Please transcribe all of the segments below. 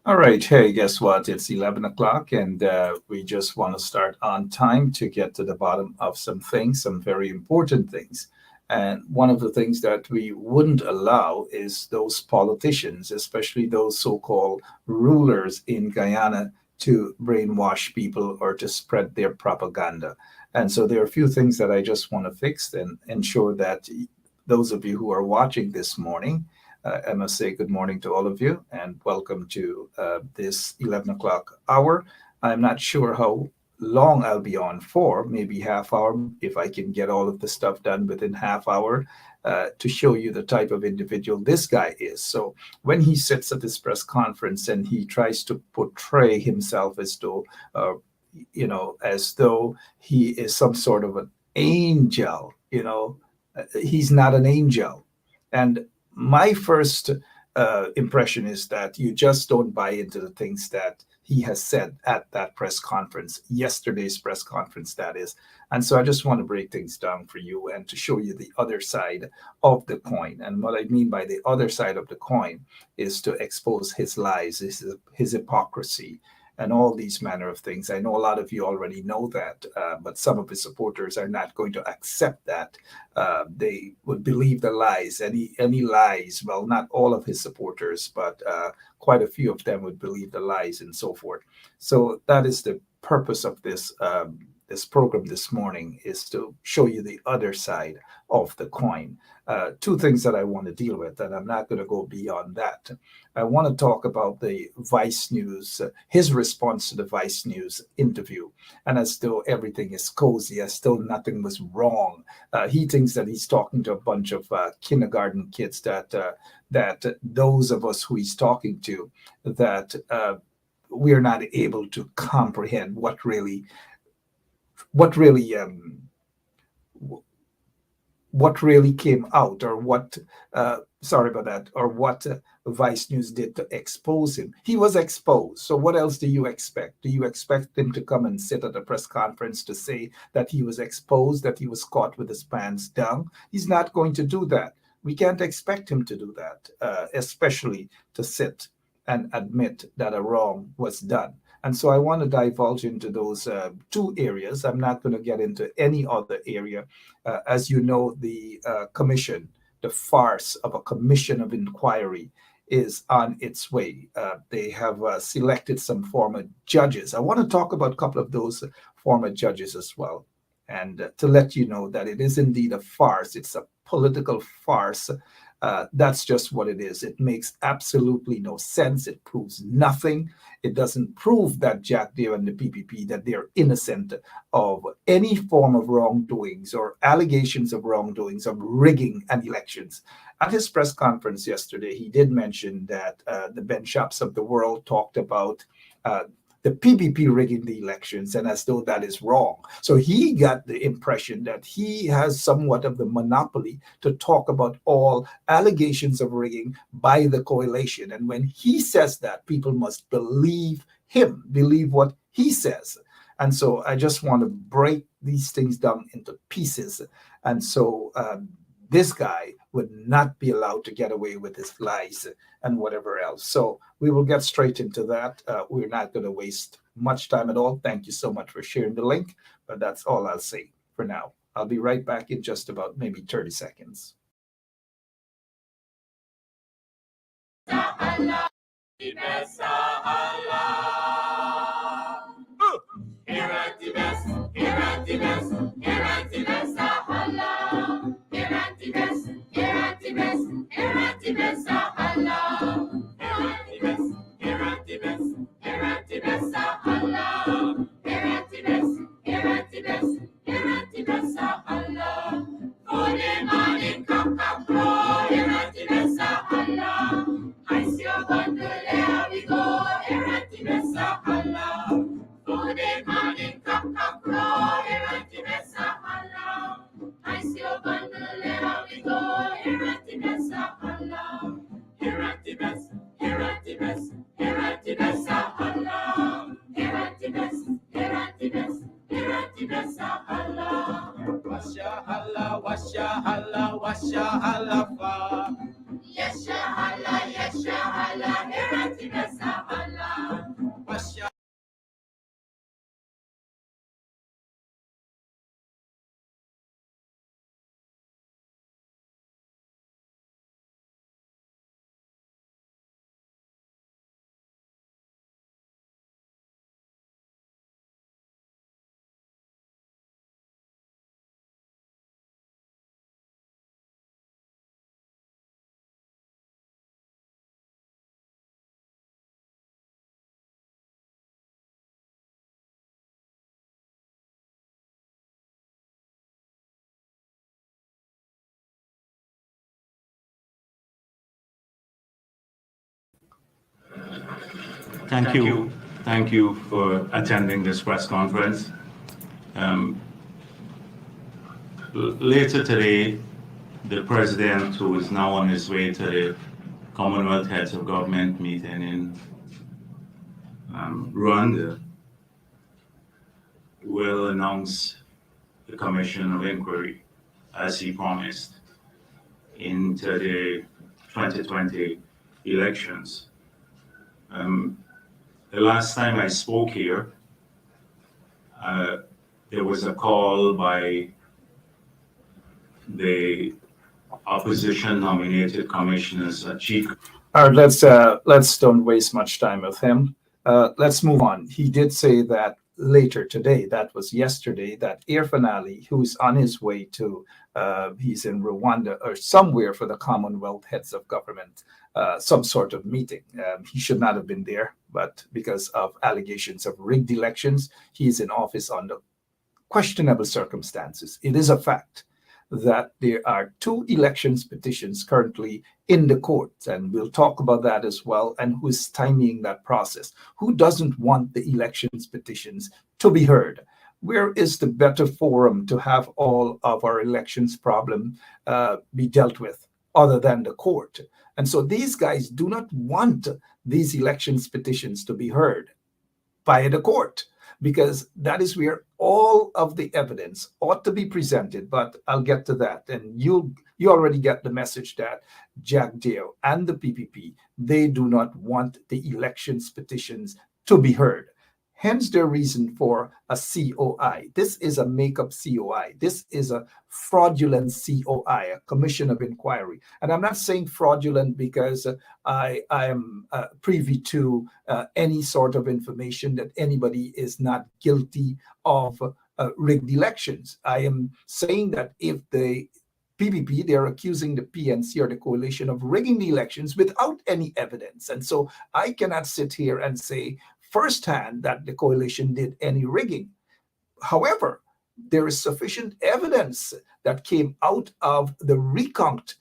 All right. Hey, guess what? It's 11 o'clock, and we just want to start on time to get to the bottom of some things, some very important things. And one of the things that we wouldn't allow is those politicians, especially those so called rulers in Guyana, to brainwash people or to spread their propaganda. And so there are a few things that I just want to fix and ensure that those of you who are watching this morning, I must say good morning to all of you and welcome to this 11 o'clock hour. I'm not sure how long I'll be on for, maybe half hour, if I can get all of the stuff done within half hour to show you the type of individual this guy is. So when he sits at this press conference and he tries to portray himself as though, as though he is some sort of an angel, he's not an angel. And my first impression is that you just don't buy into the things that he has said at that press conference, yesterday's press conference, that is. And so I just want to break things down for you and to show you the other side of the coin. And what I mean by the other side of the coin is to expose his lies, his hypocrisy, and all these manner of things. I know a lot of you already know that, but some of his supporters are not going to accept that. They would believe the lies, any lies. Well, not all of his supporters, but quite a few of them would believe the lies and so forth. So that is the purpose of this program this morning, is to show you the other side of the coin. Two things that I want to deal with, and I'm not going to go beyond that. I want to talk about the Vice News, his response to the Vice News interview. And as though everything is cozy, as though nothing was wrong. He thinks that he's talking to a bunch of kindergarten kids, that those of us who he's talking to, that we are not able to comprehend what really came out, or what Vice News did to expose him. He was exposed. So what else do you expect? Do you expect him to come and sit at a press conference to say that he was exposed, that he was caught with his pants down? He's not going to do that. We can't expect him to do that, especially to sit and admit that a wrong was done. And so I want to divulge into those two areas. I'm not going to get into any other area. As you know, the commission, the farce of a commission of inquiry is on its way. They have selected some former judges. I want to talk about a couple of those former judges as well. And to let you know that it is indeed a farce. It's a political farce. That's just what it is. It makes absolutely no sense. It proves nothing. It doesn't prove that Jagdeo and the PPP, that they're innocent of any form of wrongdoings or allegations of wrongdoings of rigging an elections. At his press conference yesterday, he did mention that the Ben Shops of the world talked about the PPP rigging the elections, and as though that is wrong. So he got the impression that he has somewhat of the monopoly to talk about all allegations of rigging by the coalition. And when he says that, people must believe him, believe what he says. And so I just want to break these things down into pieces. And so this guy would not be allowed to get away with his lies and whatever else. So we will get straight into that. We're not going to waste much time at all. Thank you so much for sharing the link, but that's all I'll say for now. I'll be right back in just about maybe 30 seconds. Thank you. Thank you for attending this press conference. Later today, the president, who is now on his way to the Commonwealth Heads of Government meeting in Rwanda, will announce the Commission of Inquiry, as he promised, into the 2020 elections. The last time I spoke here, there was a call by the opposition nominated commissioners, Chief. All right, let's don't waste much time with him. Let's move on. He did say that later today, that was yesterday, that Irfan Ali, who's on his way to, he's in Rwanda or somewhere for the Commonwealth Heads of Government, some sort of meeting. He should not have been there, but because of allegations of rigged elections, he's in office under questionable circumstances. It is a fact that there are 2 elections petitions currently in the courts, and we'll talk about that as well, and who's stymieing that process. Who doesn't want the elections petitions to be heard? Where is the better forum to have all of our elections problem be dealt with other than the court? And so these guys do not want these elections petitions to be heard by the court, because that is where all of the evidence ought to be presented. But I'll get to that. And you already get the message that Jagdeo and the PPP, they do not want the elections petitions to be heard. Hence the reason for a COI. This is a makeup COI. This is a fraudulent COI, a commission of inquiry. And I'm not saying fraudulent because I am privy to any sort of information that anybody is not guilty of rigged elections. I am saying that if the PPP, they're accusing the PNC or the coalition of rigging the elections without any evidence. And so I cannot sit here and say firsthand that the coalition did any rigging. However, there is sufficient evidence that came out of the recount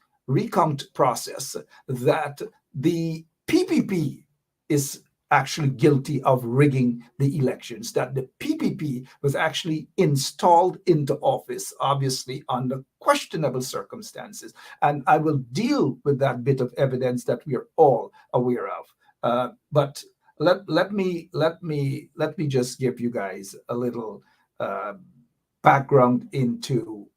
process that the PPP is actually guilty of rigging the elections, that the PPP was actually installed into office, obviously under questionable circumstances. And I will deal with that bit of evidence that we are all aware of. But let me just give you guys a little background into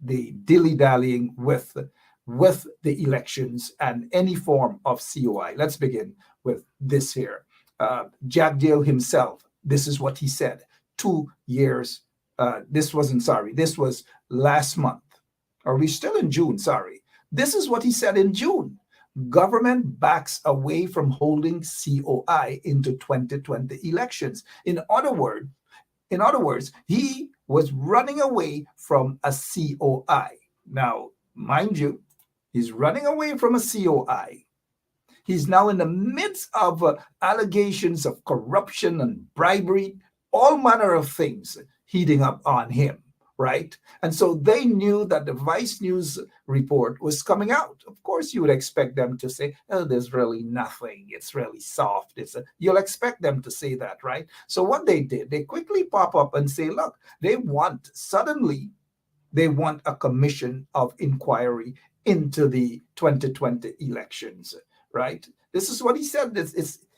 the dilly-dallying with the elections and any form of COI. Let's begin with this here. Jagdeo himself, this is what he said 2 years. This was last month. Are we still in June? Sorry. This is what he said in June. Government backs away from holding COI into 2020 elections. In other words, he was running away from a COI. Now, mind you, he's running away from a COI. He's now in the midst of allegations of corruption and bribery, all manner of things heating up on him, right? And so they knew that the Vice News report was coming out. Of course, you would expect them to say, oh, there's really nothing. It's really soft. You'll expect them to say that, right? So what they did, they quickly pop up and say, look, they want a commission of inquiry into the 2020 elections. Right? This is what he said.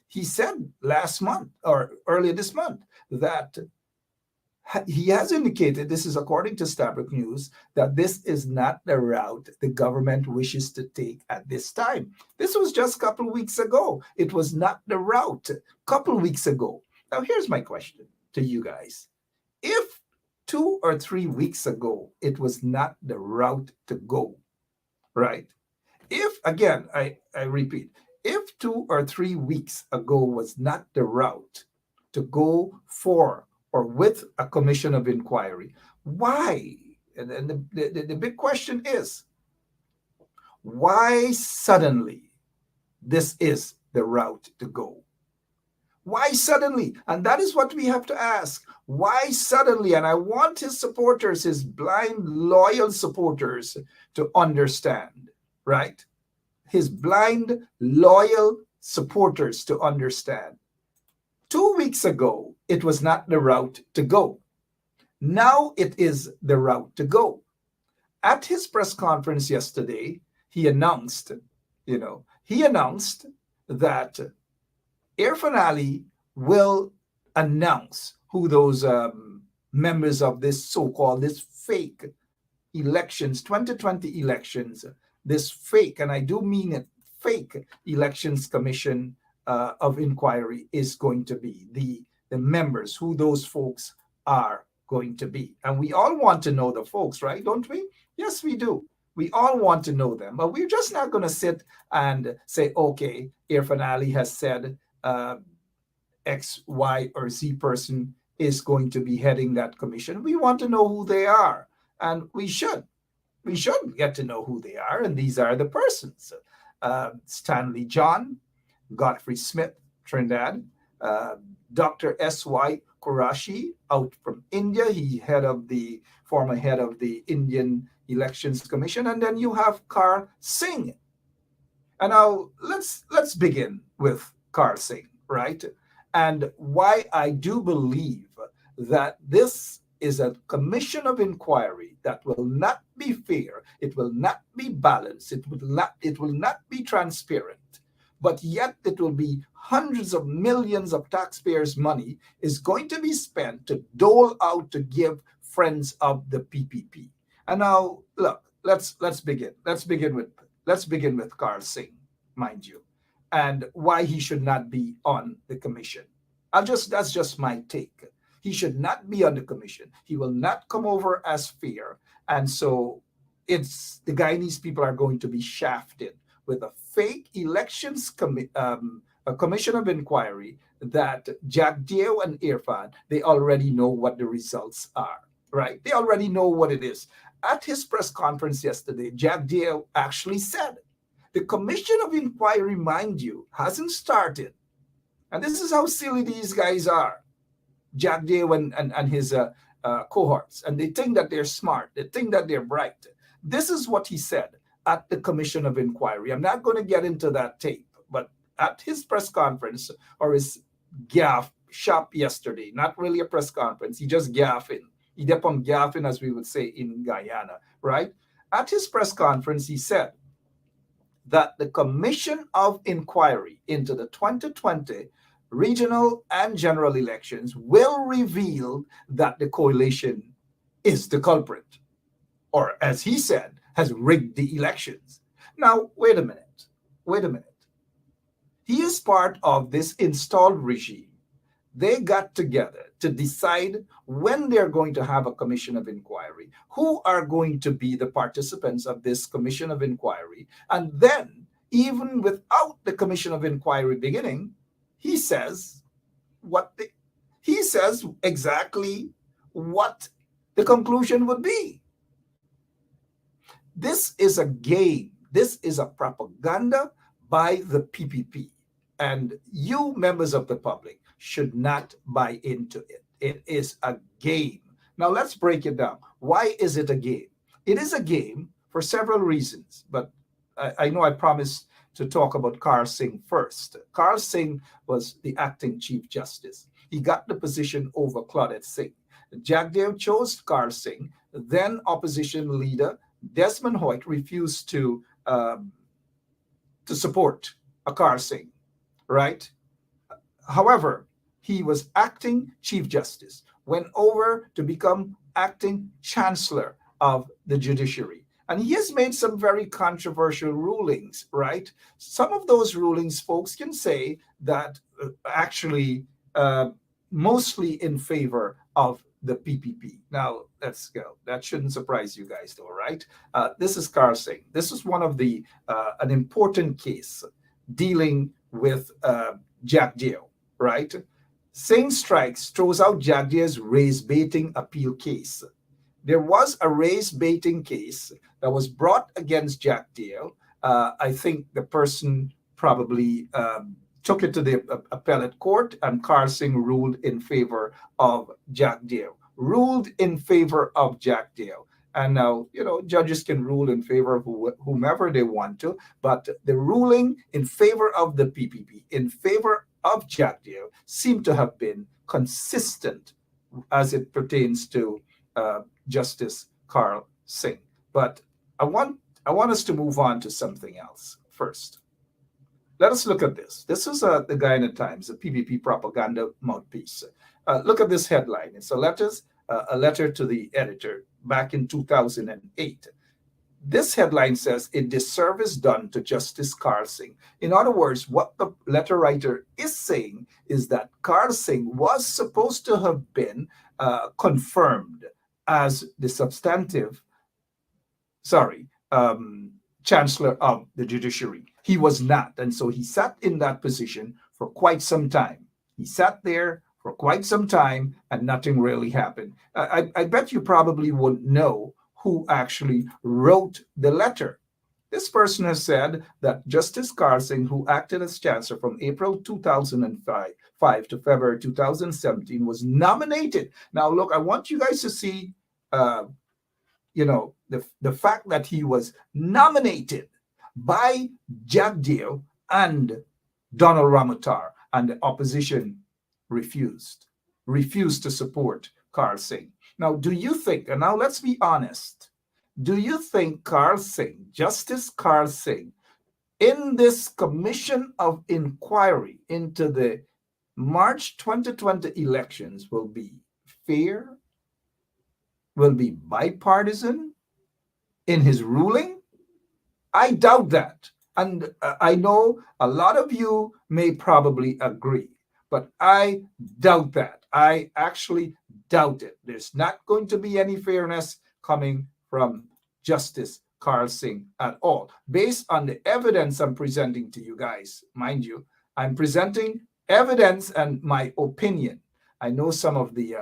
He said last month or earlier this month that he has indicated, this is according to Stabrook News, that this is not the route the government wishes to take at this time. This was just a couple of weeks ago. It was not the route a couple of weeks ago. Now, here's my question to you guys. If 2 or 3 weeks ago, it was not the route to go, right? If, again, I repeat, if 2 or 3 weeks ago was not the route to go for or with a commission of inquiry, why? And the big question is, why suddenly this is the route to go? Why suddenly? And that is what we have to ask. Why suddenly? And I want his supporters, his blind, loyal supporters, to understand, right? His blind, loyal supporters to understand. 2 weeks ago, it was not the route to go. Now it is the route to go. At his press conference yesterday, he announced that Irfan Ali will announce who those members of this this fake elections, 2020 elections, this fake, and I do mean it, fake elections commission of inquiry is going to be, the members, who those folks are going to be. And we all want to know the folks, right? Don't we? Yes, we do. We all want to know them, but we're just not going to sit and say, okay, Irfan Ali has said X, Y, or Z person is going to be heading that commission. We want to know who they are, and we should get to know who they are, and these are the persons. Stanley John, Godfrey Smith, Trinidad, Dr. S.Y. Qureshi, out from India. He former head of the Indian Elections Commission. And then you have Karl Singh. And now let's begin with Karl Singh, right? And why I do believe that this is a commission of inquiry that will not be fair, it will not be balanced, it will not be transparent, but yet it will be hundreds of millions of taxpayers' money is going to be spent to dole out to give friends of the PPP. And now, look, let's begin. Let's begin with Karl Singh, mind you, and why he should not be on the commission. That's just my take. He should not be on the commission. He will not come over as fair. And so it's the Guyanese people are going to be shafted with a fake a commission of inquiry that Jagdeo and Irfan, they already know what the results are, right? They already know what it is. At his press conference yesterday, Jagdeo actually said, the commission of inquiry, mind you, hasn't started. And this is how silly these guys are, Jagdeo and his cohorts. And they think that they're smart. They think that they're bright. This is what he said at the commission of inquiry. I'm not going to get into that tape, but at his press conference or his gaff shop yesterday, not really a press conference, he just gaffing. He kept on gaffing, as we would say in Guyana, right? At his press conference, he said that the commission of inquiry into the 2020 regional and general elections will reveal that the coalition is the culprit, or as he said, has rigged the elections. Now, wait a minute. He is part of this installed regime. They got together to decide when they're going to have a commission of inquiry, who are going to be the participants of this commission of inquiry. And then, even without the commission of inquiry beginning, he says exactly what the conclusion would be. This is a game. This is a propaganda by the PPP. And you, members of the public, should not buy into it. It is a game. Now, let's break it down. Why is it a game? It is a game for several reasons, but I know I promised to talk about Karl Singh first. Karl Singh was the acting Chief Justice. He got the position over Claudette Singh. Jagdeo chose Karl Singh. Then opposition leader Desmond Hoyt refused to support Karl Singh, right? However, he was acting Chief Justice, went over to become acting Chancellor of the Judiciary. And he has made some very controversial rulings, right? Some of those rulings, folks can say that actually mostly in favor of the PPP. Now, let's go. That shouldn't surprise you guys, though, right? This is Karl Singh. This is one of the, an important case dealing with Jagdeo, right? Singh strikes throws out Jagdeo's race baiting appeal case. There was a race baiting case that was brought against Jagdeo. I think the person probably took it to the appellate court, and Karl Singh ruled in favor of Jagdeo. And now, judges can rule in favor of whomever they want to, but the ruling in favor of the PPP, in favor of Jagdeo, seemed to have been consistent as it pertains to Justice Karl Singh. But I want us to move on to something else first. Let us look at this. This is the Guyana Times, the PPP propaganda mouthpiece. Look at this headline. It's a letter to the editor back in 2008. This headline says, "A disservice done to Justice Karl Singh." In other words, what the letter writer is saying is that Karl Singh was supposed to have been confirmed as the Chancellor of the Judiciary. He was not. And so he sat in that position for quite some time. He sat there for quite some time and nothing really happened. I bet you probably wouldn't know who actually wrote the letter. This person has said that Justice Karl Singh, who acted as Chancellor from April 2005 to February 2017, was nominated. Now, look, I want you guys to see, the fact that he was nominated by Jagdeo and Donald Ramotar, and the opposition refused to support Karl Singh. Now, do you think, and now let's be honest, do you think Karl Singh, Justice Karl Singh, in this commission of inquiry into the March 2020 elections will be fair, will be bipartisan in his ruling? I doubt that. And I know a lot of you may probably agree. But I doubt that. I actually doubt it. There's not going to be any fairness coming from Justice Carl Singh at all. Based on the evidence I'm presenting to you guys, mind you, I'm presenting evidence and my opinion. I know some of the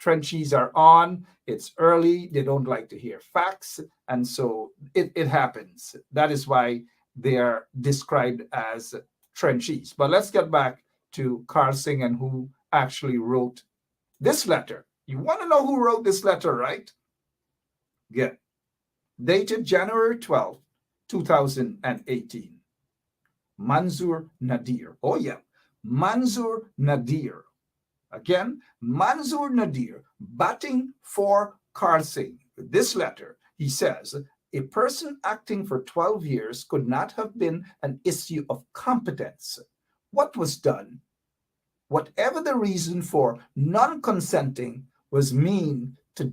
trenchies are on. It's early. They don't like to hear facts. And so it happens. That is why they are described as trenchies. But let's get back to Carl Singh and who actually wrote this letter. You want to know who wrote this letter, right? Good. Dated January 12, 2018. Manzoor Nadir. Oh, yeah. Manzoor Nadir. Again, Manzoor Nadir, batting for Carl Singh. This letter, he says, a person acting for 12 years could not have been an issue of competence. What was done? Whatever the reason for non-consenting was mean to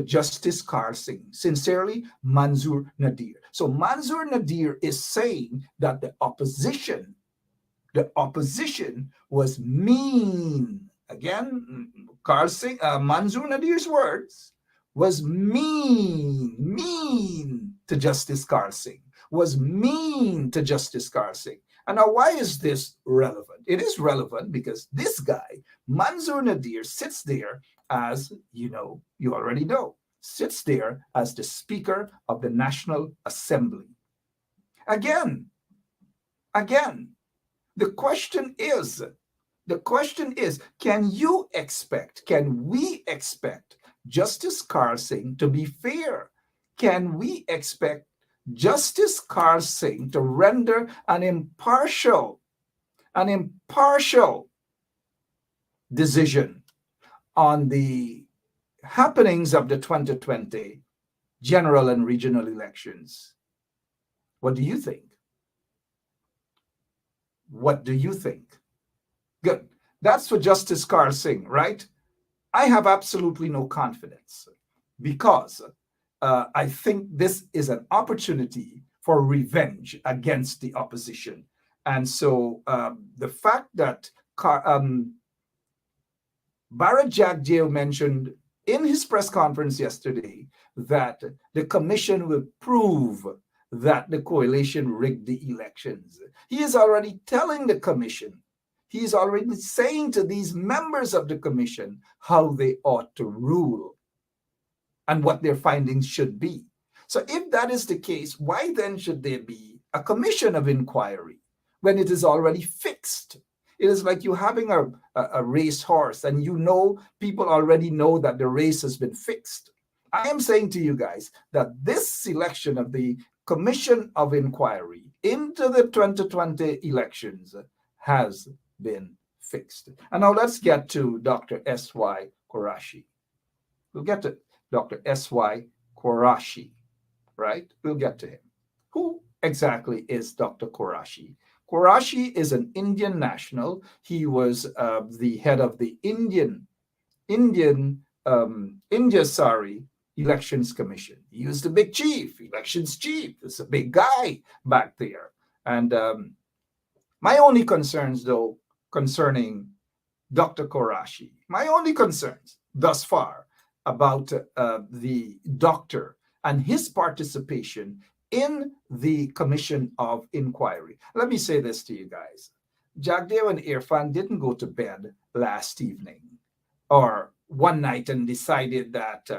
Justice Carl Singh. Sincerely, Manzoor Nadir. So Manzoor Nadir is saying that the opposition was mean. Again, Carl Singh, Manzoor Nadir's words, was mean to Justice Carl Singh, was mean to Justice Carl Singh. And now, why is this relevant? It is relevant because this guy, Manzoor Nadir, sits there as, you already know, sits there as the Speaker of the National Assembly. Again, the question is, can we expect Justice Carl Singh to be fair? Can we expect Justice Carl Singh to render an impartial decision on the happenings of the 2020 general and regional elections? What do you think? What do you think? Good. That's for Justice Carl Singh, right? I have absolutely no confidence because I think this is an opportunity for revenge against the opposition. And so the fact that Bharat Jagdeo mentioned in his press conference yesterday that the commission will prove that the coalition rigged the elections. He is already telling the commission, he is already saying to these members of the commission how they ought to rule and what their findings should be. So if that is the case, why then should there be a commission of inquiry when it is already fixed? It is like you having a race horse and people already know that the race has been fixed. I am saying to you guys that this selection of the Commission of Inquiry into the 2020 elections has been fixed. And now let's get to Dr. S.Y. Qureshi. We'll get to Dr. S.Y. Qureshi, right? We'll get to him. Who exactly is Dr. Qureshi? Qureshi is an Indian national. He was the head of the India Elections Commission. He was the big chief, elections chief. It's a big guy back there. And my only concerns, though, concerning Dr. Qureshi, my only concerns thus far about the doctor and his participation in the Commission of Inquiry. Let me say this to you guys. Jagdeo and Irfan didn't go to bed last evening or one night and decided that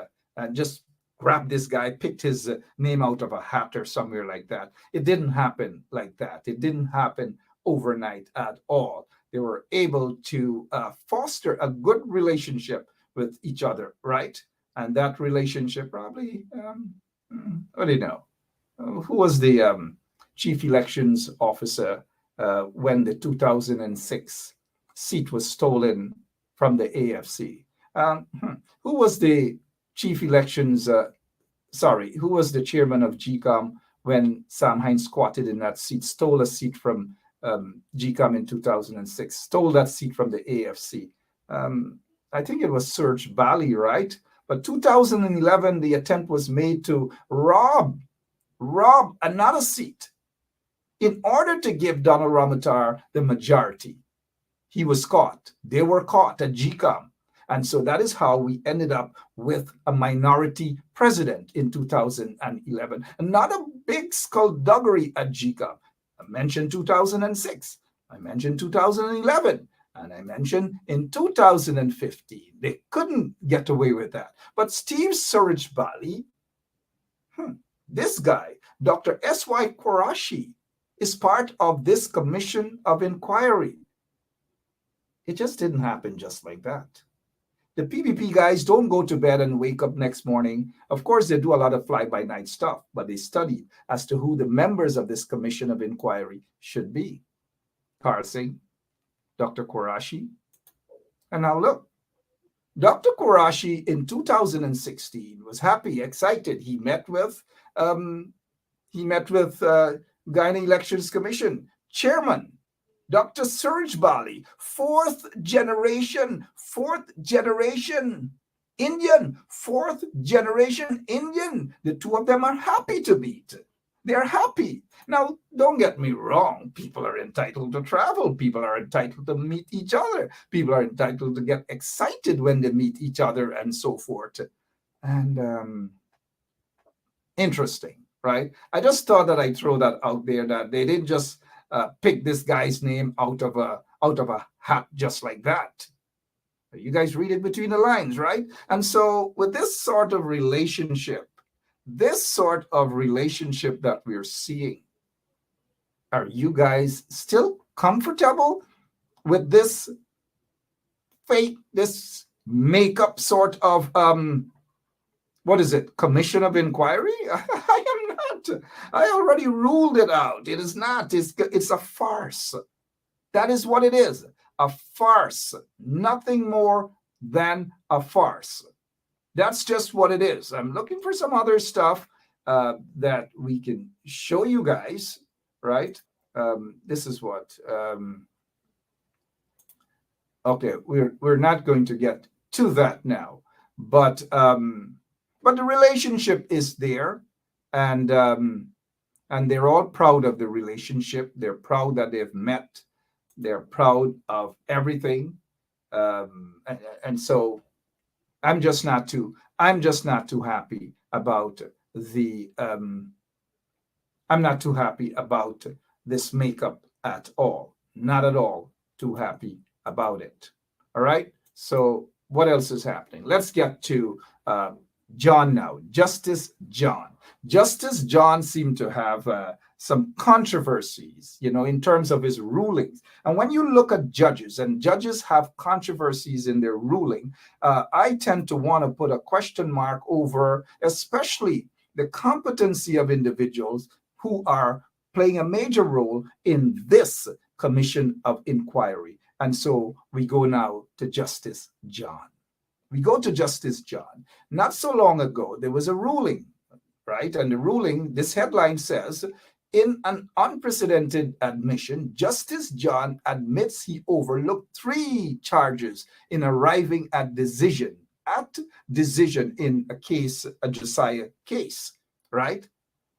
just grab this guy, picked his name out of a hat or somewhere like that. It didn't happen like that. It didn't happen overnight at all. They were able to foster a good relationship with each other, right? And that relationship probably, what do you know? Who was the chief elections officer when the 2006 seat was stolen from the AFC? Who was the chief elections, who was the chairman of GCOM when Sam Hines squatted in that seat, stole a seat from GCOM in 2006, stole that seat from the AFC? I think it was Serge Bali, right? But 2011, the attempt was made to rob another seat in order to give Donald Ramotar the majority. He was caught. They were caught at GCOM. And so that is how we ended up with a minority president in 2011. And not a big skullduggery at GCOM. I mentioned 2006. I mentioned 2011. And I mentioned in 2015. They couldn't get away with that. But Steve Surajbali, this guy, Dr. S.Y. Qureshi, is part of this commission of inquiry. It just didn't happen just like that. The PPP guys don't go to bed and wake up next morning. Of course, they do a lot of fly-by-night stuff, but they studied as to who the members of this commission of inquiry should be. Farce, Dr. Qureshi. And now look, Dr. Qureshi in 2016 was happy, excited. He met with Guyana Elections Commission Chairman Dr. Surajbali, fourth generation Indian, fourth generation Indian. The two of them are happy to meet. They're happy. Now, don't get me wrong. People are entitled to travel. People are entitled to meet each other. People are entitled to get excited when they meet each other and so forth. And interesting, right? I just thought that I'd throw that out there, that they didn't just pick this guy's name out of a hat just like that. You guys read it between the lines, right? And so with this sort of relationship that we're seeing, are you guys still comfortable with this fake, this makeup sort of what is it, commission of inquiry? I am not. I already ruled it out. It is not. It's a farce. That is what it is. A farce. Nothing more than a farce. That's just what it is. I'm looking for some other stuff that we can show you guys, right? This is what. Okay, we're not going to get to that now, but the relationship is there, and they're all proud of the relationship. They're proud that they've met. They're proud of everything, and so I'm just not too happy about the. I'm not too happy about this makeup at all. Not at all too happy about it. All right. So what else is happening? Let's get to John now. Justice John. Justice John seemed to have some controversies, in terms of his rulings. And when you look at judges, and judges have controversies in their ruling, I tend to want to put a question mark over, especially the competency of individuals who are playing a major role in this commission of inquiry. And so we go now to Justice John. We go to Justice John. Not so long ago, there was a ruling, right? And the ruling, this headline says, in an unprecedented admission, Justice John admits he overlooked 3 charges in arriving at decision in a case, a Josiah case, right?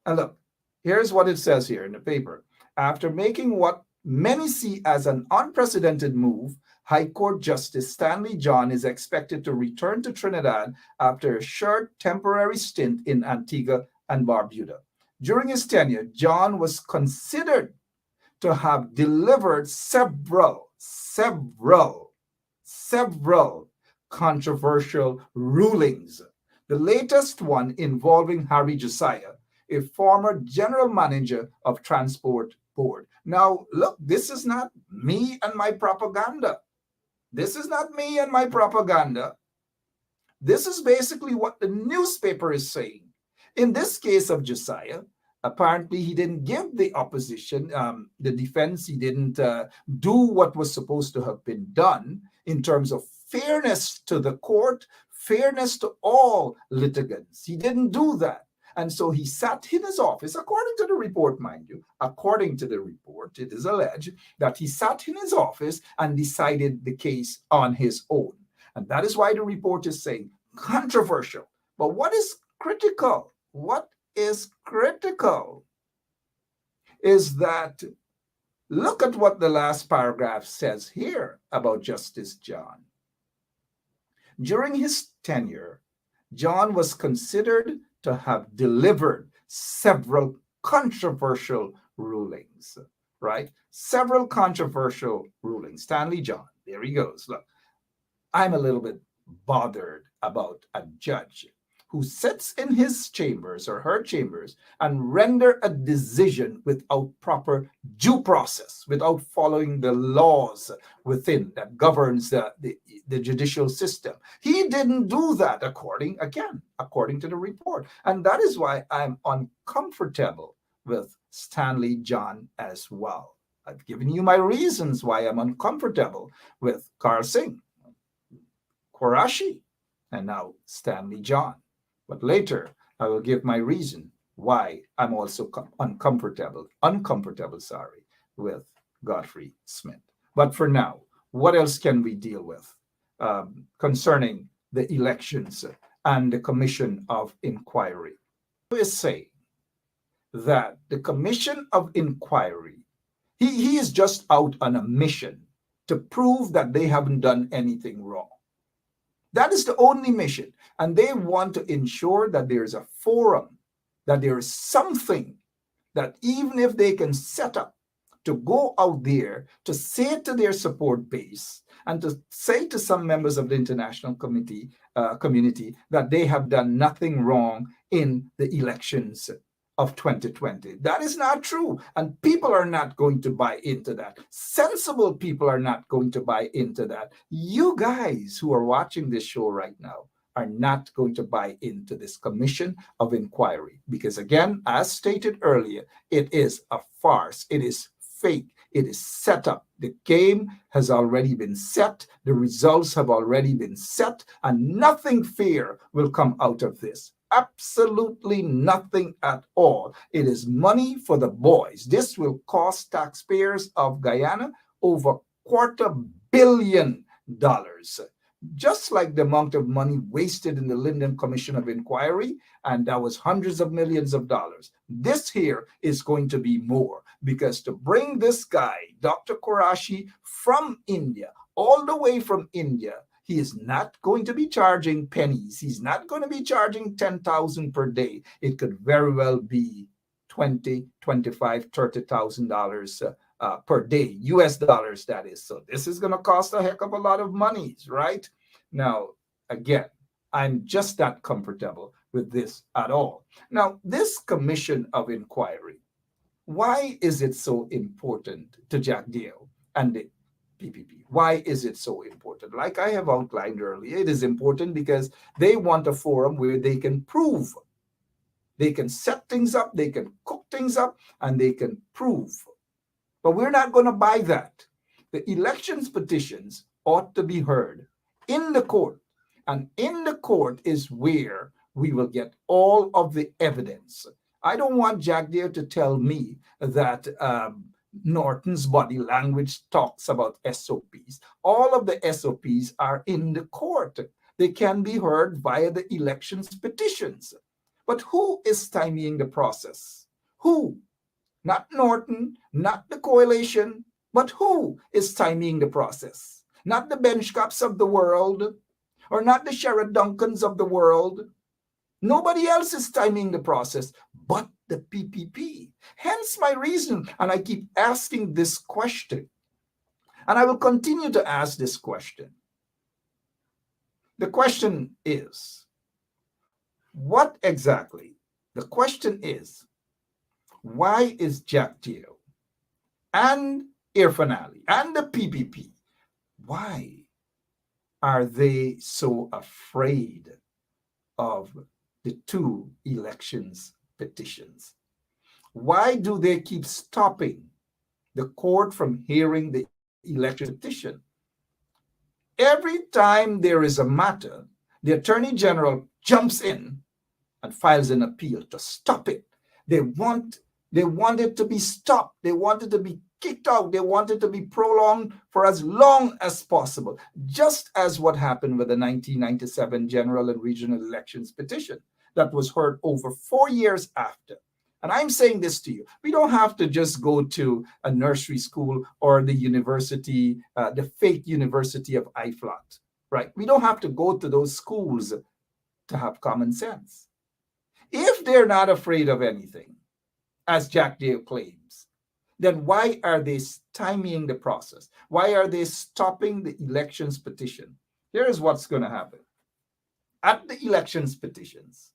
And look, here's what it says here in the paper. After making what many see as an unprecedented move, High Court Justice Stanley John is expected to return to Trinidad after a short temporary stint in Antigua and Barbuda. During his tenure, John was considered to have delivered several controversial rulings. The latest one involving Harry Josiah, a former general manager of Transport Board. Now, look, this is not me and my propaganda. This is not me and my propaganda. This is basically what the newspaper is saying. In this case of Josiah, apparently he didn't give the opposition, the defense, he didn't do what was supposed to have been done in terms of fairness to the court, fairness to all litigants. He didn't do that. And so he sat in his office, according to the report, mind you, according to the report, it is alleged that he sat in his office and decided the case on his own. And that is why the report is saying controversial. But what is critical? What is critical is that look at what the last paragraph says here about Justice John. During his tenure, John was considered to have delivered several controversial rulings, right? Several controversial rulings. Stanley John, there he goes. Look, I'm a little bit bothered about a judge who sits in his chambers or her chambers and render a decision without proper due process, without following the laws within that governs the judicial system. He didn't do that according to the report. And that is why I'm uncomfortable with Stanley John as well. I've given you my reasons why I'm uncomfortable with Carl Singh, Quarashi, and now Stanley John. But later, I will give my reason why I'm also uncomfortable, with Godfrey Smith. But for now, what else can we deal with concerning the elections and the Commission of Inquiry? We say that the Commission of Inquiry, he is just out on a mission to prove that they haven't done anything wrong. That is the only mission. And they want to ensure that there is a forum, that there is something that even if they can set up to go out there to say to their support base and to say to some members of the international community that they have done nothing wrong in the elections of 2020. That is not true. And people are not going to buy into that. Sensible people are not going to buy into that. You guys who are watching this show right now are not going to buy into this Commission of Inquiry. Because again, as stated earlier, it is a farce. It is fake. It is set up. The game has already been set. The results have already been set. And nothing fair will come out of this. Absolutely nothing at all. It is money for the boys. This will cost taxpayers of Guyana over $250 million. Just like the amount of money wasted in the Linden Commission of Inquiry, and that was hundreds of millions of dollars. This here is going to be more, because to bring this guy, Dr. Quarashi, from India, all the way from India, he is not going to be charging pennies. He's not going to be charging $10,000 per day. It could very well be $20,000, $25,000, $30,000 per day, US dollars, that is. So this is going to cost a heck of a lot of money, right? Now, again, I'm just not comfortable with this at all. Now, this Commission of Inquiry, why is it so important to Jagdeo and the PPP? Why is it so important? Like I have outlined earlier, it is important because they want a forum where they can prove. They can set things up, they can cook things up, and they can prove. But we're not going to buy that. The elections petitions ought to be heard in the court. And in the court is where we will get all of the evidence. I don't want Jagdeo to tell me that Norton's body language talks about SOPs. All of the SOPs are in the court. They can be heard via the elections petitions. But who is stymieing the process? Who? Not Norton, not the coalition, but who is stymieing the process? Not the bench cops of the world, or not the Sherrod Duncans of the world. Nobody else is stymieing the process but the PPP. Hence my reason, and I keep asking this question. And I will continue to ask this question. The question is, what exactly? The question is, why is Jagdeo and Irfan Ali and the PPP, why are they so afraid of the two elections petitions? Why do they keep stopping the court from hearing the election petition? Every time there is a matter, the Attorney General jumps in and files an appeal to stop it. They want it to be stopped. They want it to be kicked out. They want it to be prolonged for as long as possible, just as what happened with the 1997 general and regional elections petition that was heard over 4 years after. And I'm saying this to you. We don't have to just go to a nursery school or the university, the fake University of Iflat, right? We don't have to go to those schools to have common sense. If they're not afraid of anything, as Jagdeo claims, then why are they stymieing the process? Why are they stopping the elections petition? Here's what's going to happen. At the elections petitions,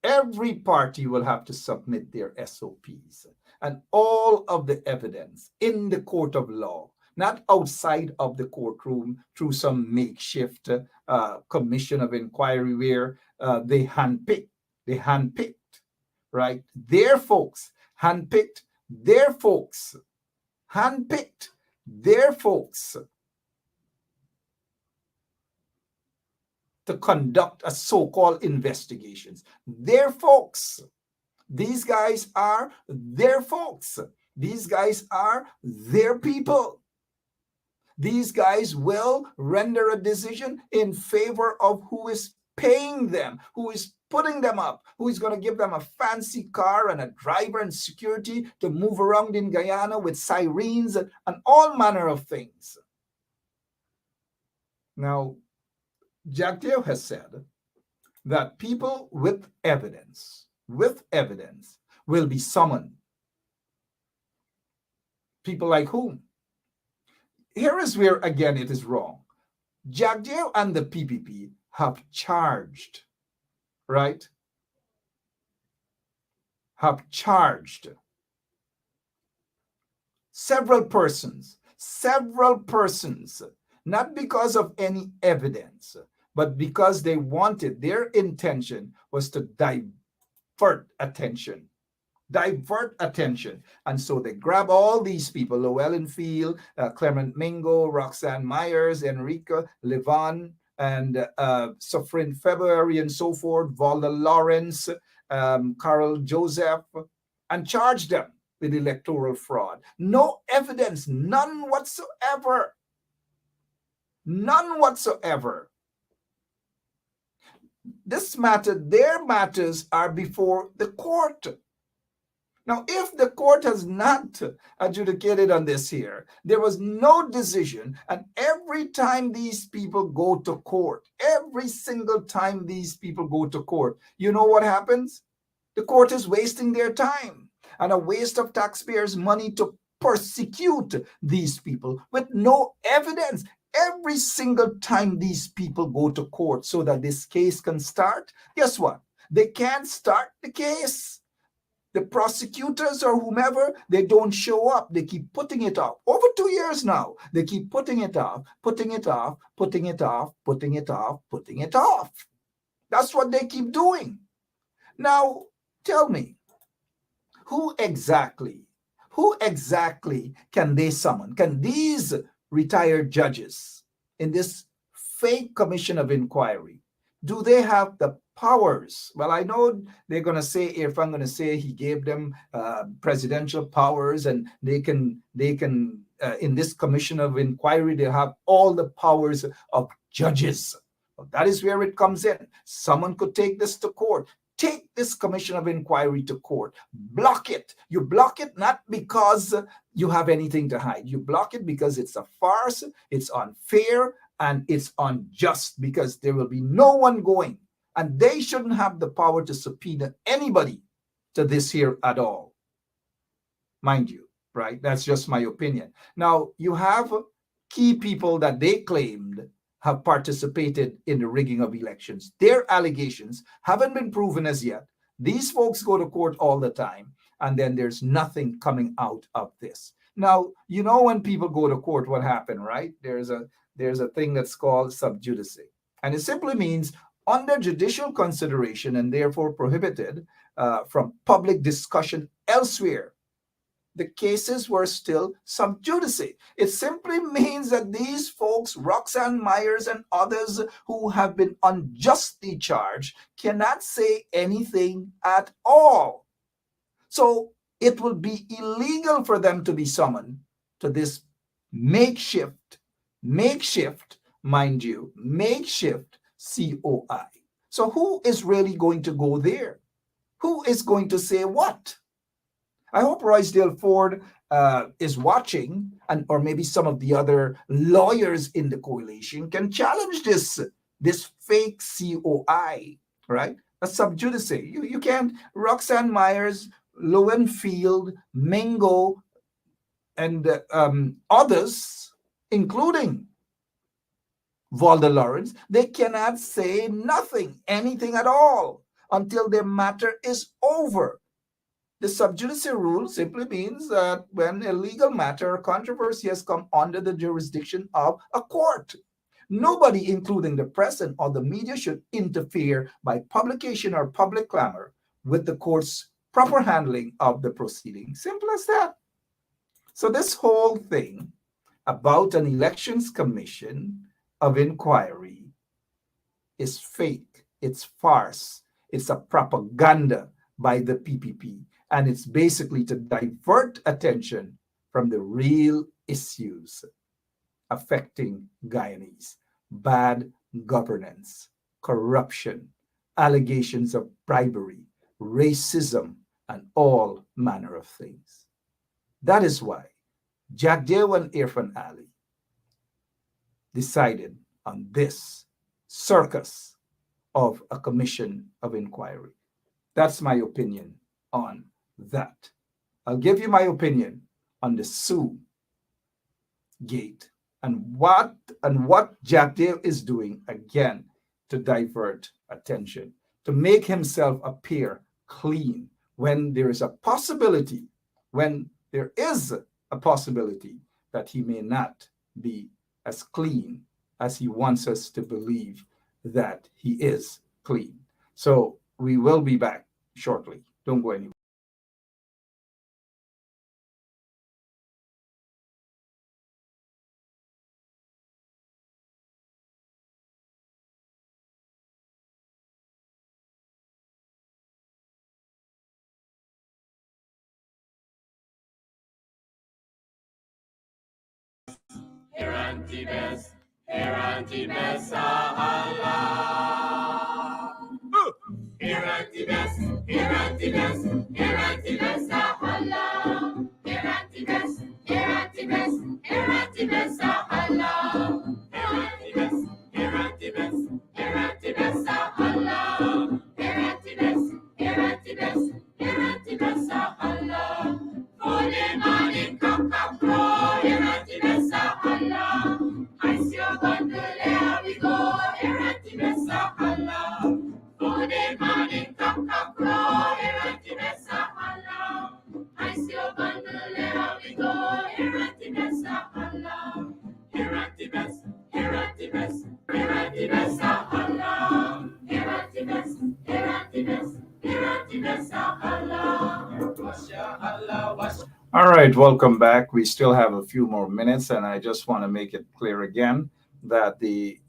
every party will have to submit their SOPs and all of the evidence in the court of law, not outside of the courtroom through some makeshift commission of inquiry where they handpicked, right? Their folks handpicked their folks to conduct a so-called investigations. Their folks. These guys are their folks. These guys are their people. These guys will render a decision in favor of who is paying them, who is putting them up, who is going to give them a fancy car and a driver and security to move around in Guyana with sirens and all manner of things. Now, Jagdeo has said that people with evidence will be summoned. People like whom? Here is where, again, it is wrong. Jagdeo and the PPP have charged, right? Have charged several persons, not because of any evidence, but because they wanted, their intention was to divert attention. And so they grab all these people, Llewellyn Field, Clement Mingo, Roxanne Myers, Enrica Levan, and Sofrin February and so forth, Valda Lawrence, Carol Joseph, and charge them with electoral fraud. No evidence, none whatsoever. None whatsoever. This matter, their matters are before the court. Now, if the court has not adjudicated on this here, there was no decision, and every time these people go to court, every single time these people go to court, you know what happens? The court is wasting their time and a waste of taxpayers' money to persecute these people with no evidence. Every single time these people go to court so that this case can start, guess what? They can't start the case. The prosecutors or whomever, they don't show up. They keep putting it off. Over 2 years now, they keep putting it off. That's what they keep doing. Now, tell me, who exactly can they summon? Can these retired judges in this fake commission of inquiry, do they have the powers? Well, I know they're going to say, if I'm going to say he gave them presidential powers and they can in this commission of inquiry, they have all the powers of judges. Well, that is where it comes in. Someone could take this to court. Take this commission of inquiry to court. Block it. You block it not because you have anything to hide. You block it because it's a farce, it's unfair, and it's unjust, because there will be no one going. And they shouldn't have the power to subpoena anybody to this here at all. Mind you, right? That's just my opinion. Now, you have key people that they claimed have participated in the rigging of elections. Their allegations haven't been proven as yet. These folks go to court all the time, and then there's nothing coming out of this. Now, you know, when people go to court, what happened, right? There's a thing that's called sub judice. And it simply means under judicial consideration and therefore prohibited from public discussion elsewhere. The cases were still sub judice. It simply means that these folks, Roxanne Myers and others who have been unjustly charged, cannot say anything at all. So it will be illegal for them to be summoned to this makeshift, mind you, makeshift COI. So who is really going to go there? Who is going to say what? I hope Roysdale Ford is watching, and or maybe some of the other lawyers in the coalition can challenge this fake COI, right? A sub judice. You can't. Roxanne Myers, Lowenfield, Mingo, and others, including Valda Lawrence, they cannot say nothing, anything at all, until their matter is over. The sub judice rule simply means that when a legal matter or controversy has come under the jurisdiction of a court, nobody, including the press and other media, should interfere by publication or public clamor with the court's proper handling of the proceeding. Simple as that. So this whole thing about an elections commission of inquiry is fake. It's farce. It's a propaganda by the PPP. And it's basically to divert attention from the real issues affecting Guyanese: bad governance, corruption, allegations of bribery, racism, and all manner of things. That is why Jagdeo and Irfan Ali decided on this circus of a commission of inquiry. That's my opinion on that. I'll give you my opinion on the Sioux Gate and what Jagdeo is doing again to divert attention, to make himself appear clean when there is a possibility, that he may not be as clean as he wants us to believe that he is clean. So we will be back shortly. Don't go anywhere. Herantibes, Herantibes, Allah. Herantibes, Herantibes, Herantibes, Allah. Herantibes, Herantibes, Herantibes, Allah. Herantibes, Herantibes, Herantibes, Allah. Herantibes, Herantibes, Herantibes, Allah. Holy morning, cock up, crow, Herantibes, Allah. I see your bundle, there we go, Herantibes, Allah. Holy morning, cock up, crow, Herantibes, Allah. I see your bundle, there we go, Herantibes, Allah. Herantibes, Herantibes, Herantibes, Allah. Herantibes, Herantibes, Herantibes, Allah. All right, welcome back. We still have a few more minutes, and I just want to make it clear again that the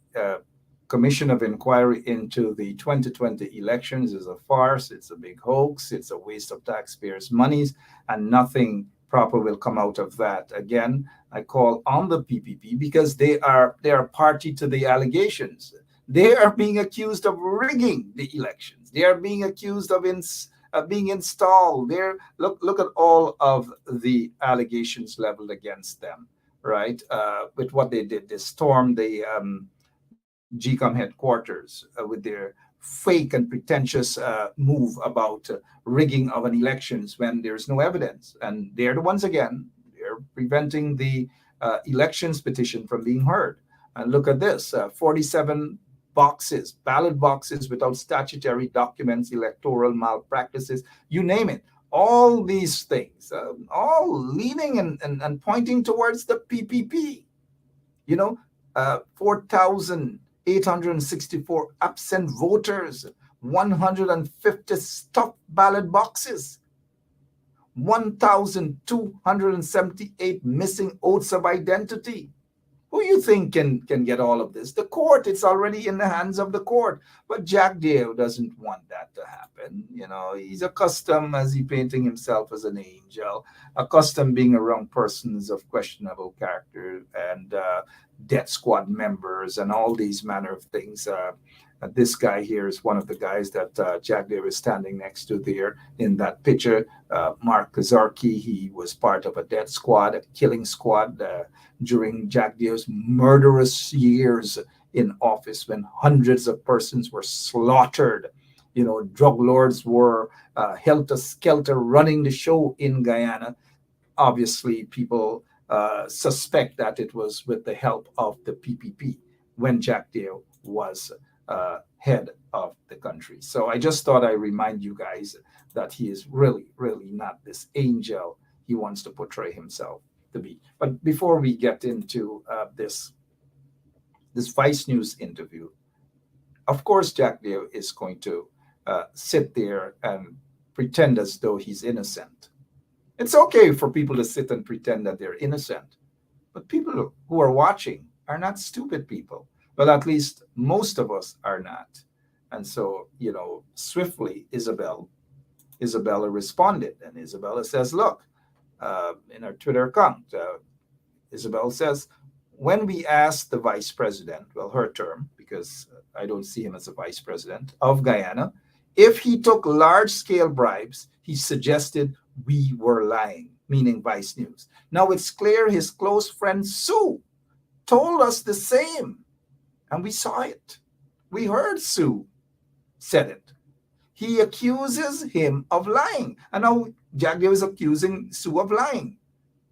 Commission of Inquiry into the 2020 elections is a farce. It's a big hoax. It's a waste of taxpayers' monies, and nothing proper will come out of that. Again, I call on the PPP because they are party to the allegations. They are being accused of rigging the elections. They are being accused of being installed. There, look at all of the allegations leveled against them, right? With what they did, they stormed the GCOM headquarters with their fake and pretentious move about rigging of an elections when there's no evidence, and they're the ones again. They're preventing the elections petition from being heard. And look at this: 47 boxes, ballot boxes without statutory documents, electoral malpractices, you name it. All these things, all leaning and pointing towards the PPP. 4,864 absent voters, 150 stuffed ballot boxes, 1,278 missing oaths of identity. Who you think can get all of this? The court. It's already in the hands of the court. But Jagdeo doesn't want that to happen. He's accustomed, as he painting himself as an angel, accustomed being around persons of questionable character and death squad members and all these manner of things. This guy here is one of the guys that Jagdeo is standing next to there in that picture. Mark Kazarki, he was part of a death squad, a killing squad during Jagdeo's murderous years in office when hundreds of persons were slaughtered. Drug lords were helter-skelter running the show in Guyana. Obviously, people suspect that it was with the help of the PPP when Jagdeo was head of the country. So I just thought I'd remind you guys that he is really, really not this angel he wants to portray himself to be. But before we get into this Vice News interview, of course, Jagdeo is going to sit there and pretend as though he's innocent. It's okay for people to sit and pretend that they're innocent, but people who are watching are not stupid people. Well, at least most of us are not. And so, swiftly, Isabella responded, and Isabella says, look, in her Twitter account, Isabella says, when we asked the vice president, well, her term, because I don't see him as a vice president of Guyana, if he took large-scale bribes, he suggested we were lying, meaning Vice News. Now it's clear his close friend Sue told us the same, and we saw it. We heard Sue said it. He accuses him of lying, and now Jagdeo is accusing Sue of lying.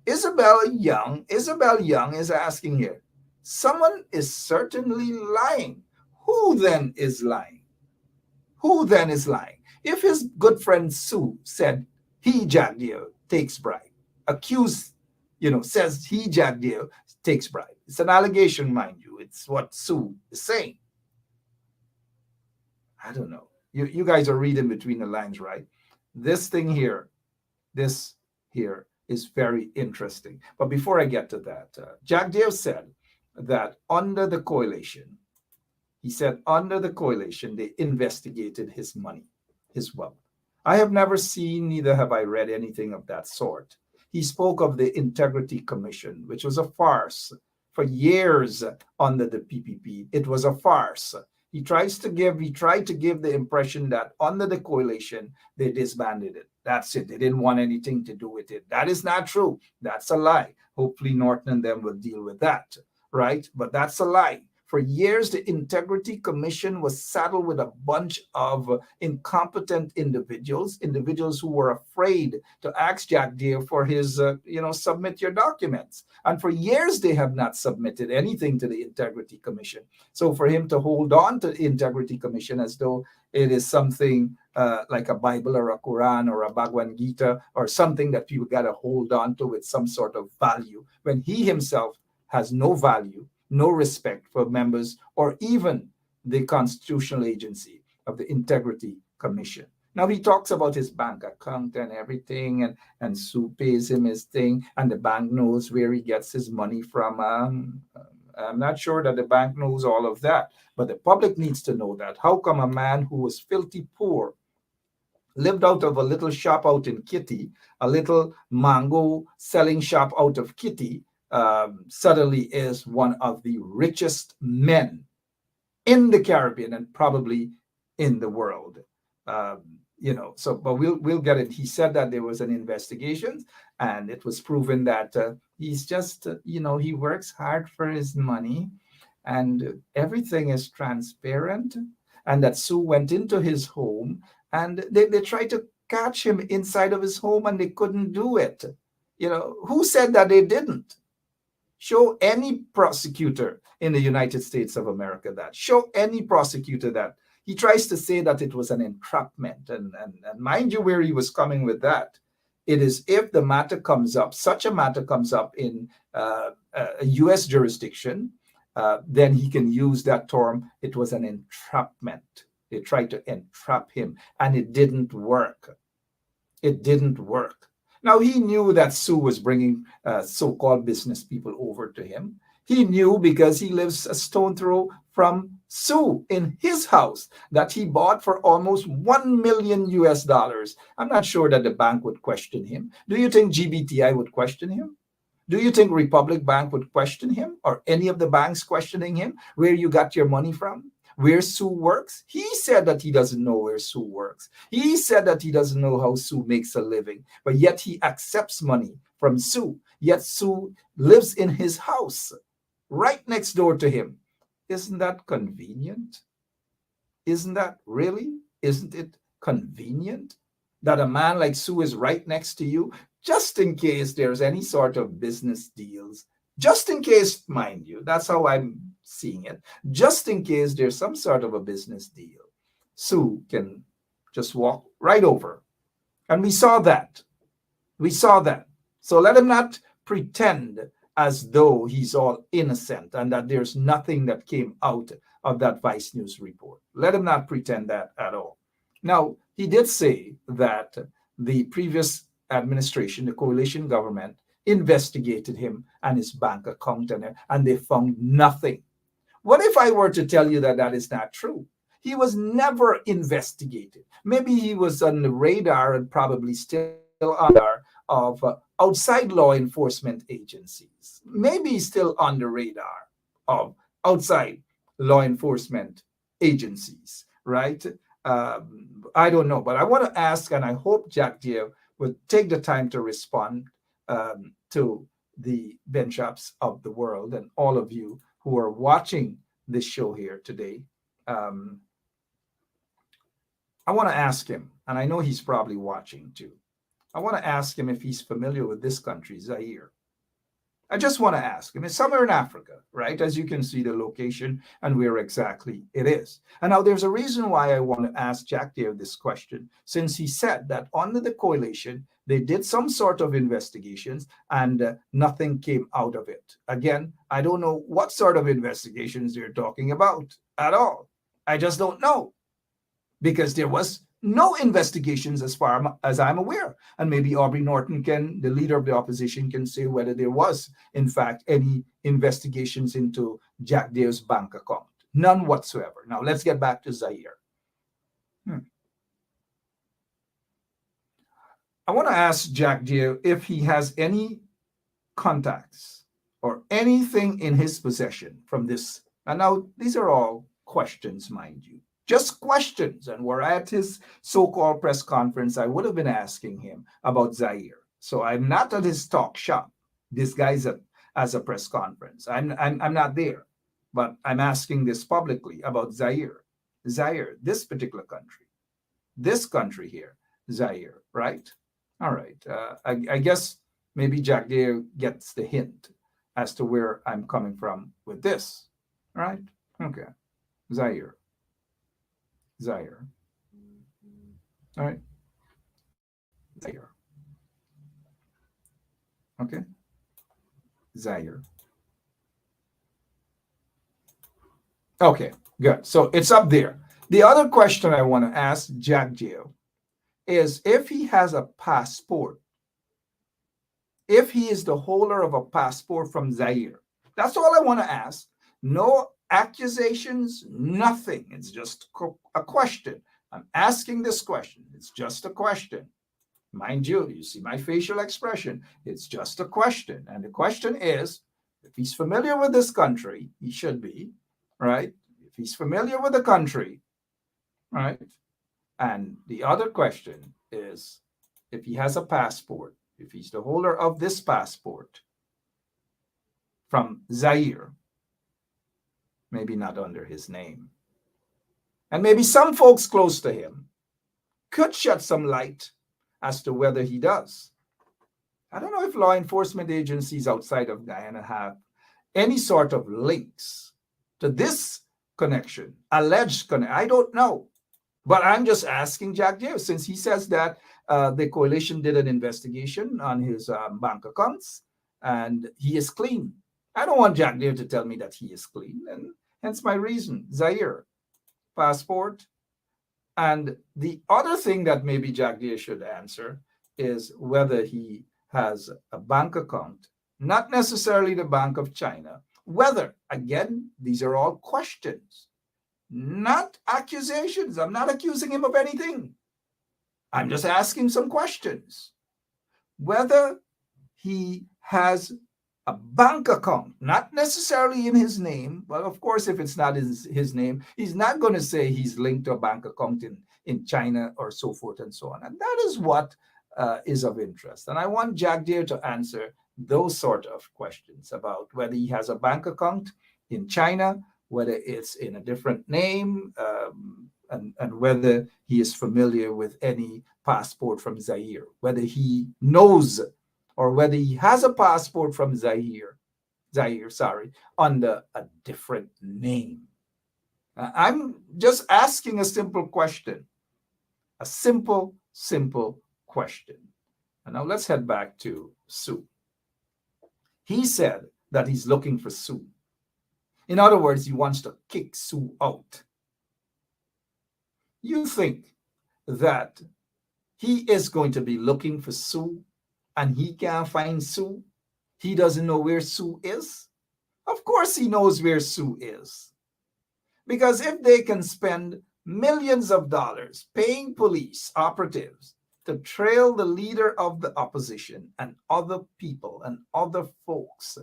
Isabel Young is asking here, someone is certainly lying. Who then is lying? Who then is lying? If his good friend Sue said he, Jagdeo, takes bribe, says he, Jagdeo, takes bribe. It's an allegation, mind you. It's what Sue is saying. I don't know. You guys are reading between the lines, right? This here is very interesting. But before I get to that, Jagdeo said that under the coalition, they investigated his money, his wealth. I have never seen, neither have I read anything of that sort. He spoke of the Integrity Commission, which was a farce for years under the PPP. It was a farce. He tried to give the impression that under the coalition, they disbanded it. That's it. They didn't want anything to do with it. That is not true. That's a lie. Hopefully Norton and them will deal with that, right? But that's a lie. For years, the Integrity Commission was saddled with a bunch of incompetent individuals who were afraid to ask Jagdeo for his, submit your documents. And for years, they have not submitted anything to the Integrity Commission. So for him to hold on to the Integrity Commission as though it is something like a Bible or a Quran or a Bhagavad Gita or something that people got to hold on to with some sort of value, when he himself has no value, no respect for members or even the constitutional agency of the Integrity Commission. Now he talks about his bank account and everything, and Sue pays him his thing, and the bank knows where he gets his money from. I'm not sure that the bank knows all of that, but the public needs to know that. How come a man who was filthy poor, lived out of a little shop out in Kitty, a little mango selling shop out of Kitty, suddenly is one of the richest men in the Caribbean and probably in the world? But we'll get it. He said that there was an investigation and it was proven that he's just, he works hard for his money and everything is transparent, and that Sue went into his home and they tried to catch him inside of his home and they couldn't do it. Who said that they didn't? Show any prosecutor in the United States of America that. Show any prosecutor that. He tries to say that it was an entrapment. And mind you where he was coming with that. It is if the matter comes up, such a matter comes up in a U.S. jurisdiction, then he can use that term. It was an entrapment. They tried to entrap him and it didn't work. It didn't work. Now, he knew that Sue was bringing so-called business people over to him. He knew because he lives a stone throw from Sue in his house that he bought for almost $1 million US. I'm not sure that the bank would question him. Do you think GBTI would question him? Do you think Republic Bank would question him or any of the banks questioning him where you got your money from? where Sue works. He said that he doesn't know where Sue works. He said that he doesn't know how Sue makes a living, but yet he accepts money from Sue. Yet Sue lives in his house right next door to him. Isn't that convenient? Isn't it convenient that a man like Sue is right next to you, just in case there's any sort of business deals, just in case, mind you, that's how I'm seeing it, just in case there's some sort of a business deal, Sue can just walk right over. And we saw that. So let him not pretend as though he's all innocent and that there's nothing that came out of that Vice News report. Let him not pretend that at all. Now, he did say that the previous administration, the coalition government, investigated him and his bank account, and they found nothing. What if I were to tell you that that is not true? He was never investigated. Maybe he was on the radar and probably still on the radar of outside law enforcement agencies. Maybe he's still on the radar of outside law enforcement agencies, right? I don't know, but I want to ask, and I hope Jagdeo would take the time to respond to the benchops of the world and all of you who are watching this show here today. I want to ask him, and I know he's probably watching too. I want to ask him if he's familiar with this country, Zaire. I just want to ask him. It's somewhere in Africa, right? As you can see the location and where exactly it is. And now there's a reason why I want to ask Jagdeo this question, since he said that under the coalition, they did some sort of investigations and nothing came out of it. Again, I don't know what sort of investigations they're talking about at all. I just don't know, because there was no investigations as far as I'm aware. And maybe Aubrey Norton the leader of the opposition, can say whether there was, in fact, any investigations into Jagdeo's bank account. None whatsoever. Now, let's get back to Zaire. I want to ask Jagdeo if he has any contacts or anything in his possession from this. And now, these are all questions, mind you. Just questions. And we're at his so-called press conference. I would have been asking him about Zaire. So I'm not at his talk shop. This guy's as a press conference. I'm not there. But I'm asking this publicly about Zaire. Zaire, this particular country. This country here, Zaire, right? All right. I guess maybe Jagdeo gets the hint as to where I'm coming from with this. Right? Okay. Zaire. All right. Zaire. Okay. Zaire. Okay, good. So it's up there. The other question I want to ask Jagdeo is if he has a passport, if he is the holder of a passport from Zaire. That's all I want to ask. No accusations, nothing. It's just a question. I'm asking this question. It's just a question. Mind you, you see my facial expression. It's just a question. And the question is, if he's familiar with this country, he should be, right? If he's familiar with the country, right? And the other question is, if he has a passport, if he's the holder of this passport from Zaire, maybe not under his name. And maybe some folks close to him could shed some light as to whether he does. I don't know if law enforcement agencies outside of Guyana have any sort of links to this connection, alleged connection. I don't know. But I'm just asking Jagdeo, since he says that the coalition did an investigation on his bank accounts and he is clean. I don't want Jagdeo to tell me that he is clean, and hence my reason. Zaire, passport. And the other thing that maybe Jagdeo should answer is whether he has a bank account, not necessarily the Bank of China. Whether, again, these are all questions, not accusations. I'm not accusing him of anything. I'm just asking some questions. Whether he has a bank account, not necessarily in his name. Well, of course, if it's not his name, he's not going to say he's linked to a bank account in China or so forth and so on. And that is what is of interest. And I want Jagdeo to answer those sort of questions about whether he has a bank account in China, whether it's in a different name, and whether he is familiar with any passport from Zaire, whether he knows or whether he has a passport from Zaire, under a different name. I'm just asking a simple question, a simple question. And now let's head back to Sue. He said that he's looking for Sue. In other words, he wants to kick Sue out. You think that he is going to be looking for Sue and he can't find Sue? He doesn't know where Sue is? Of course he knows where Sue is. Because if they can spend millions of dollars paying police operatives to trail the leader of the opposition and other people and other folks,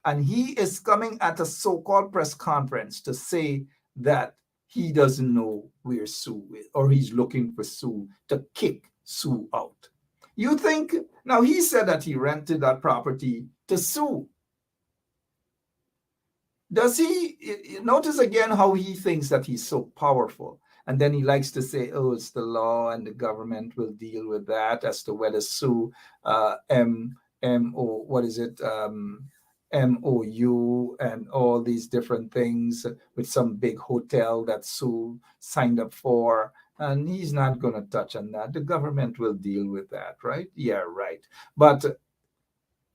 and he is coming at a so-called press conference to say that he doesn't know where Sue is, or he's looking for Sue to kick Sue out. You think, now he said that he rented that property to Sue. Does he, notice again how he thinks that he's so powerful. And then he likes to say, oh, it's the law and the government will deal with that as to whether Sue, MOU and all these different things with some big hotel that Sue signed up for. And he's not going to touch on that. The government will deal with that, right? Yeah, right. But